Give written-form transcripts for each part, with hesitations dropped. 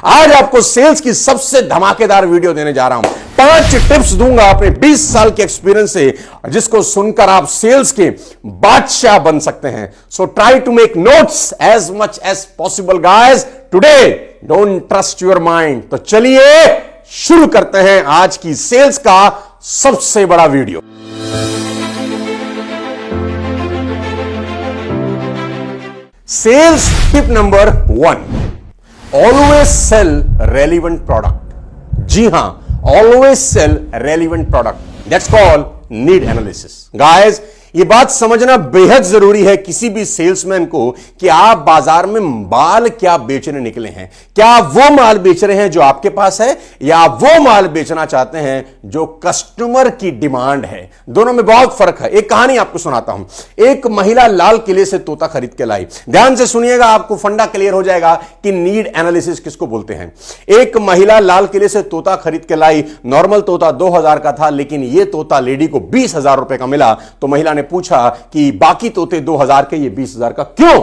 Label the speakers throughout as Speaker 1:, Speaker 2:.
Speaker 1: आज आपको सेल्स की सबसे धमाकेदार वीडियो देने जा रहा हूं। 5 टिप्स दूंगा अपने 20 साल के एक्सपीरियंस से, जिसको सुनकर आप सेल्स के बादशाह बन सकते हैं। So try to make notes as much as possible guys. Today don't trust your mind. तो चलिए शुरू करते हैं आज की सेल्स का सबसे बड़ा video. Sales tip number 1, always sell relevant product. जी हां, always sell relevant product, that's called need analysis. Guys, ये बात समझना बेहद जरूरी है किसी भी सेल्समैन को कि आप बाजार में माल क्या बेचने निकले हैं। क्या आप वो माल बेच रहे हैं जो आपके पास है, या आप वो माल बेचना चाहते हैं जो कस्टमर की डिमांड है। दोनों में बहुत फर्क है। एक कहानी आपको सुनाता हूं। एक महिला लाल किले से तोता खरीद के लाई। ध्यान से सुनिएगा, आपको फंडा क्लियर हो जाएगा कि नीड एनालिसिस किसको बोलते हैं। एक महिला लाल किले से तोता खरीद के लाई। नॉर्मल तोता 2000 का था, लेकिन यह तोता लेडी को 20,000 रुपए का मिला। तो महिला ने पूछा कि बाकी तोते 2000 के, ये 20,000 का क्यों?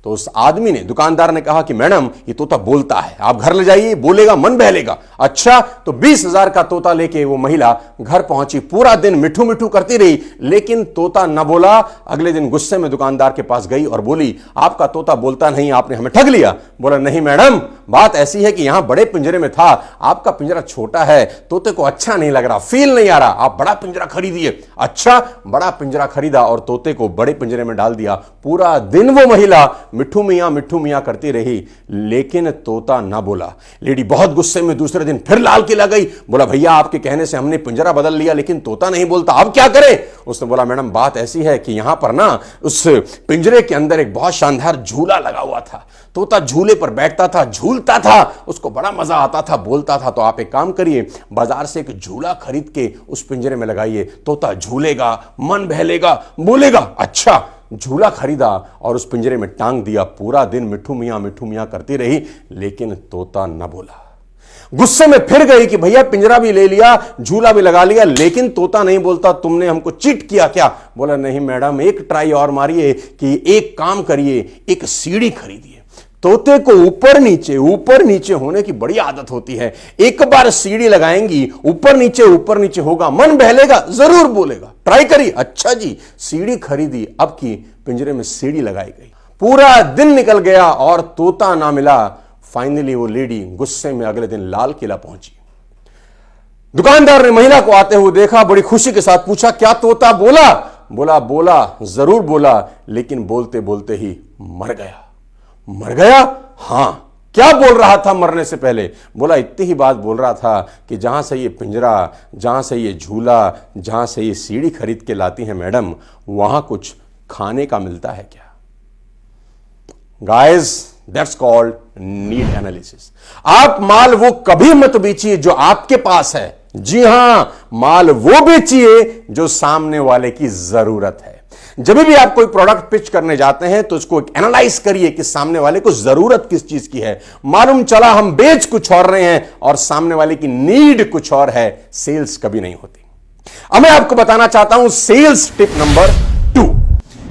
Speaker 1: तो उस आदमी ने, दुकानदार ने कहा कि मैडम, ये तोता बोलता है, आप घर ले जाइए, बोलेगा, मन बहलेगा। अच्छा, तो 20,000 का तोता लेके वो महिला घर पहुंची। पूरा दिन मिठू मिठू करती रही, लेकिन तोता न बोला। अगले दिन गुस्से में दुकानदार के पास गई और बोली, आपका तोता बोलता नहीं, आपने हमें ठग लिया। बोला, नहीं मैडम, बात ऐसी है कि यहां बड़े पिंजरे में था, आपका पिंजरा छोटा है, तोते को अच्छा नहीं लग रहा, फील नहीं आ रहा, आप बड़ा पिंजरा खरीदिए। अच्छा, बड़ा पिंजरा खरीदा और तोते को बड़े पिंजरे में डाल दिया। पूरा दिन वो महिला मिठू मियां करती रही, लेकिन तोता ना बोला। लेडी बहुत गुस्से में दूसरे दिन फिर लाल किला गई। बोला, भैया, आपके कहने से हमने पिंजरा बदल लिया, लेकिन तोता नहीं बोलता, अब क्या करें? उसने बोला, मैडम, बात ऐसी है कि यहां पर ना उस पिंजरे के अंदर एक बहुत शानदार झूला लगा हुआ था। तोता झूले पर बैठता था, झूलता था, उसको बड़ा मजा आता था, बोलता था। तो आप एक काम करिए, बाजार से एक झूला खरीद के उस पिंजरे में लगाइए, तोता झूलेगा, मन बहलेगा, बोलेगा। अच्छा, झूला खरीदा और उस पिंजरे में टांग दिया। पूरा दिन मिठू मियां करती रही, लेकिन तोता न बोला। गुस्से में फिर गई कि भैया, पिंजरा भी ले लिया, झूला भी लगा लिया, लेकिन तोता नहीं बोलता, तुमने हमको चीट किया क्या? बोला, नहीं मैडम, एक ट्राई और मारिए कि एक काम करिए, एक सीढ़ी खरीदिए। तोते को ऊपर नीचे होने की बड़ी आदत होती है। एक बार सीढ़ी लगाएंगी, ऊपर नीचे होगा, मन बहलेगा, जरूर बोलेगा, ट्राई करिए। अच्छा जी, सीढ़ी खरीदी, अब की पिंजरे में सीढ़ी लगाई गई। पूरा दिन निकल गया और तोता ना मिला। फाइनली वो लेडी गुस्से में अगले दिन लाल किला पहुंची। दुकानदार ने महिला को आते हुए देखा, बड़ी खुशी के साथ पूछा, क्या तोता बोला? बोला, जरूर बोला, लेकिन बोलते बोलते ही मर गया। मर गया? हां। क्या बोल रहा था मरने से पहले? बोला, इतनी ही बात बोल रहा था कि जहां से ये पिंजरा, जहां से ये झूला, जहां से ये सीढ़ी खरीद के लाती है मैडम, वहां कुछ खाने का मिलता है क्या? Guys, that's called need analysis. आप माल वो कभी मत बेचिए जो आपके पास है। जी हां, माल वो बेचिए जो सामने वाले की जरूरत है। जब भी आप कोई प्रोडक्ट पिच करने जाते हैं तो उसको एनालाइज करिए कि सामने वाले को जरूरत किस चीज की है। मालूम चला हम बेच कुछ और रहे हैं और सामने वाले की नीड कुछ और है, सेल्स कभी नहीं होती। अब मैं आपको बताना चाहता हूं सेल्स टिप नंबर 2।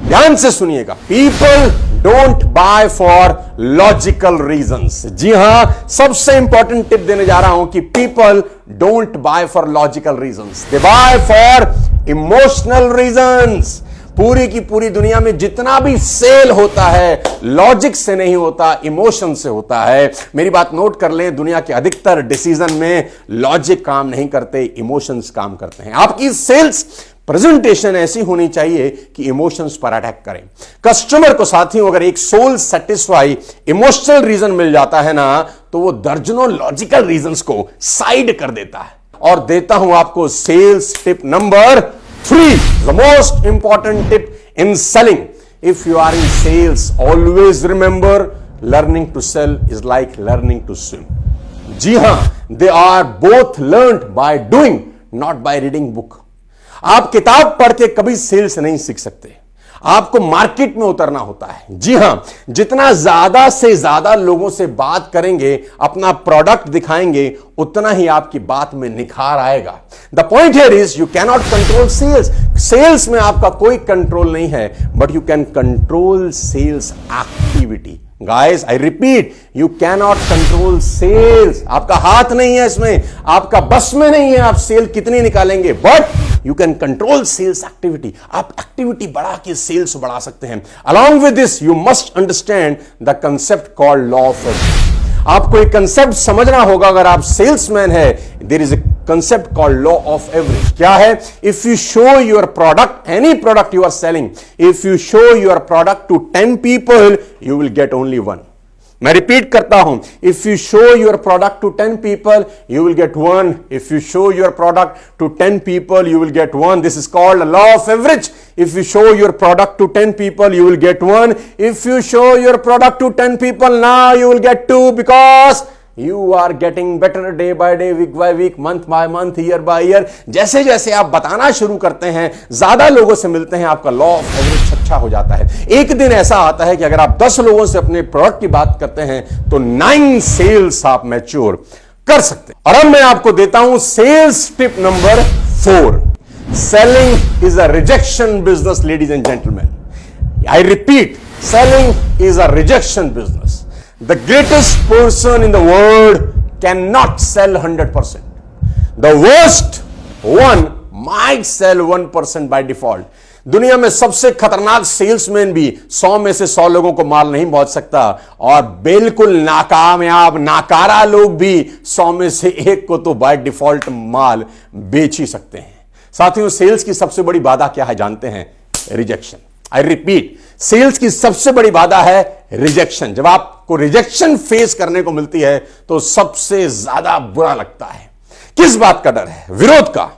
Speaker 1: ध्यान से सुनिएगा। People don't buy for logical reasons. जी हां, सबसे इंपॉर्टेंट टिप देने जा रहा हूं कि people don't buy for logical reasons, they buy for emotional reasons. पूरी की पूरी दुनिया में जितना भी सेल होता है, लॉजिक से नहीं होता, इमोशन से होता है। मेरी बात नोट कर लें, दुनिया के अधिकतर डिसीजन में लॉजिक काम नहीं करते, इमोशंस काम करते हैं। आपकी सेल्स प्रेजेंटेशन ऐसी होनी चाहिए कि इमोशंस पर अटैक करें। कस्टमर को, साथियों, अगर एक सोल सेटिस्फाई इमोशनल रीजन मिल जाता है ना, तो वो दर्जनों लॉजिकल रीजंस को साइड कर देता है। और देता हूं आपको sales tip number 3, the most important tip in selling. If you are in sales, always remember, learning to sell is like learning to swim. जी हां, they are both learned by doing, not by reading book. आप किताब पढ़ के कभी sales नहीं सीख सकते, आपको मार्केट में उतरना होता है। जी हां, जितना ज्यादा से ज्यादा लोगों से बात करेंगे, अपना प्रोडक्ट दिखाएंगे, उतना ही आपकी बात में निखार आएगा। The point here is you can not control sales. Sales में आपका कोई कंट्रोल नहीं है, but you can control sales activity. Guys I repeat, you can not control sales. आपका हाथ नहीं है इसमें, आपका बस में नहीं है आप सेल कितनी निकालेंगे, but you can control sales activity. आप एक्टिविटी बढ़ा के सेल्स बढ़ा सकते हैं। Along with this you must understand the concept called law of average. आपको एक कंसेप्ट समझना होगा अगर आप सेल्समैन है। There is a concept called law of average. क्या है? If you show your product, any product you are selling, if you show your product to 10 people, you will get only 1। मैं repeat करता हूं, if you show your product to 10 people, you will get 1। If you show your product to 10 people, you will get 1। This is called law of average. If you show your product to 10 people, you will get 1. If you show your product to 10 people, now you will get 2 because you are getting better day by day, week by week, month by month, year by year. जैसे जैसे आप बताना शुरू करते हैं, ज्यादा लोगों से मिलते हैं, आपका लॉ ऑफ एवरेज अच्छा हो जाता है। एक दिन ऐसा आता है कि अगर आप 10 लोगों से अपने प्रोडक्ट की बात करते हैं तो 9 सेल्स आप मैच्योर कर सकते हैं। और अब मैं आपको देता हूं sales tip number 4। Selling is a rejection business, ladies and gentlemen. I repeat, selling is a rejection business. The greatest person in the world cannot sell 100%. The worst one might sell 1% by default. दुनिया में सबसे खतरनाक salesman भी 100 में से 100 लोगों को माल नहीं पहुंच सकता, और बिल्कुल नाकामयाब नाकारा लोग भी 100 में से 1 को तो बाय डिफॉल्ट माल बेच ही सकते हैं। साथियों, सेल्स की सबसे बड़ी बाधा क्या है जानते हैं? रिजेक्शन। आई रिपीट, सेल्स की सबसे बड़ी बाधा है रिजेक्शन। जब आपको रिजेक्शन फेस करने को मिलती है तो सबसे ज्यादा बुरा लगता है। किस बात का डर है? विरोध का,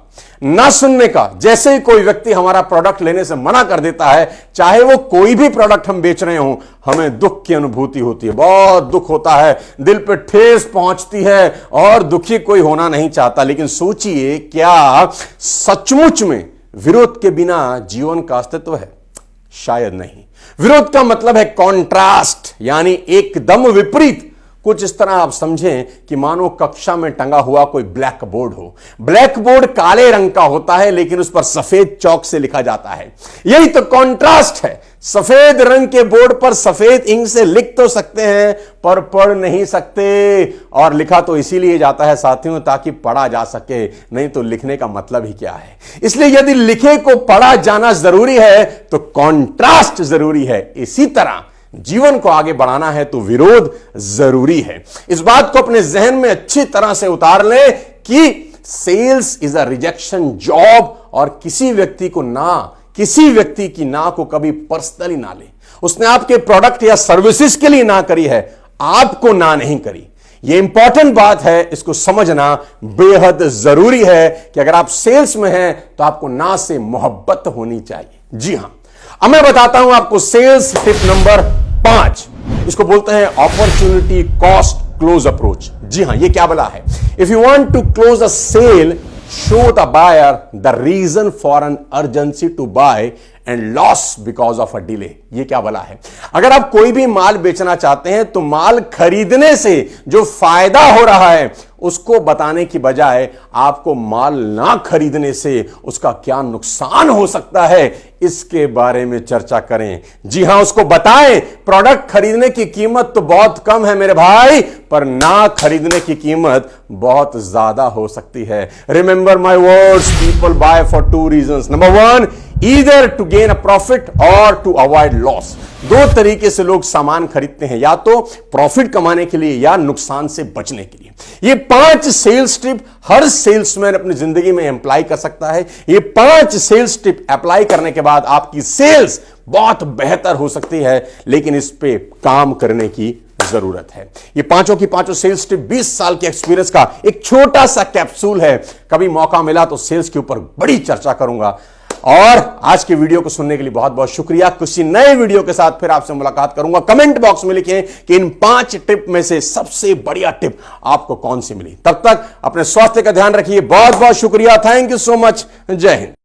Speaker 1: ना सुनने का। जैसे ही कोई व्यक्ति हमारा प्रोडक्ट लेने से मना कर देता है, चाहे वो कोई भी प्रोडक्ट हम बेच रहे हो, हमें दुख की अनुभूति होती है, बहुत दुख होता है, दिल पे ठेस पहुंचती है, और दुखी कोई होना नहीं चाहता। लेकिन सोचिए, क्या सचमुच में विरोध के बिना जीवन का अस्तित्व है? शायद नहीं। विरोध का मतलब है कॉन्ट्रास्ट, यानी एकदम विपरीत। कुछ इस तरह आप समझें कि मानो कक्षा में टंगा हुआ कोई ब्लैक बोर्ड हो। ब्लैक बोर्ड काले रंग का होता है, लेकिन उस पर सफेद चौक से लिखा जाता है। यही तो कॉन्ट्रास्ट है। सफेद रंग के बोर्ड पर सफेद इंक से लिख तो सकते हैं, पर पढ़ नहीं सकते। और लिखा तो इसीलिए जाता है साथियों, ताकि पढ़ा जा सके, नहीं तो लिखने का मतलब ही क्या है। इसलिए यदि लिखे को पढ़ा जाना जरूरी है तो कॉन्ट्रास्ट जरूरी है। इसी तरह जीवन को आगे बढ़ाना है तो विरोध जरूरी है। इस बात को अपने जहन में अच्छी तरह से उतार लें कि sales is a rejection job, और किसी व्यक्ति की ना को कभी पर्सनली ना ले। उसने आपके प्रोडक्ट या सर्विसेज के लिए ना करी है, आपको ना नहीं करी। यह इंपॉर्टेंट बात है, इसको समझना बेहद जरूरी है कि अगर आप सेल्स में हैं तो आपको ना से मोहब्बत होनी चाहिए। जी हां, अब मैं बताता हूं आपको सेल्स टिप नंबर 5। इसको बोलते हैं अपॉर्चुनिटी कॉस्ट क्लोज अप्रोच। जी हां, ये क्या बोला है? If you want to close a sale, show the buyer the reason for an urgency to buy and loss because of a delay. ये क्या बोला है? अगर आप कोई भी माल बेचना चाहते हैं तो माल खरीदने से जो फायदा हो रहा है उसको बताने की बजाय आपको माल ना खरीदने से उसका क्या नुकसान हो सकता है, इसके बारे में चर्चा करें। जी हां, उसको बताएं प्रोडक्ट खरीदने की कीमत तो बहुत कम है मेरे भाई, पर ना खरीदने की कीमत बहुत ज्यादा हो सकती है। Remember my words, people buy for 2 reasons. Number 1, either to gain a profit or to avoid loss. 2 तरीके से लोग सामान खरीदते हैं, या तो प्रॉफिट कमाने के लिए या नुकसान से बचने के लिए। ये 5 सेल्स टिप हर सेल्समैन अपनी जिंदगी में अप्लाई कर सकता है। ये 5 सेल्स टिप अप्लाई करने के बाद आपकी सेल्स बहुत बेहतर हो सकती है, लेकिन इस पे काम करने की जरूरत है। ये पांचों की पांचों सेल्स टिप 20 साल के एक्सपीरियंस का एक छोटा सा कैप्सूल है। कभी मौका मिला तो सेल्स के ऊपर बड़ी चर्चा करूंगा। और आज के वीडियो को सुनने के लिए बहुत बहुत शुक्रिया। किसी नए वीडियो के साथ फिर आपसे मुलाकात करूंगा। कमेंट बॉक्स में लिखें कि इन 5 टिप में से सबसे बढ़िया टिप आपको कौन सी मिली। तब तक अपने स्वास्थ्य का ध्यान रखिए। बहुत बहुत शुक्रिया। Thank you so much. जय हिंद।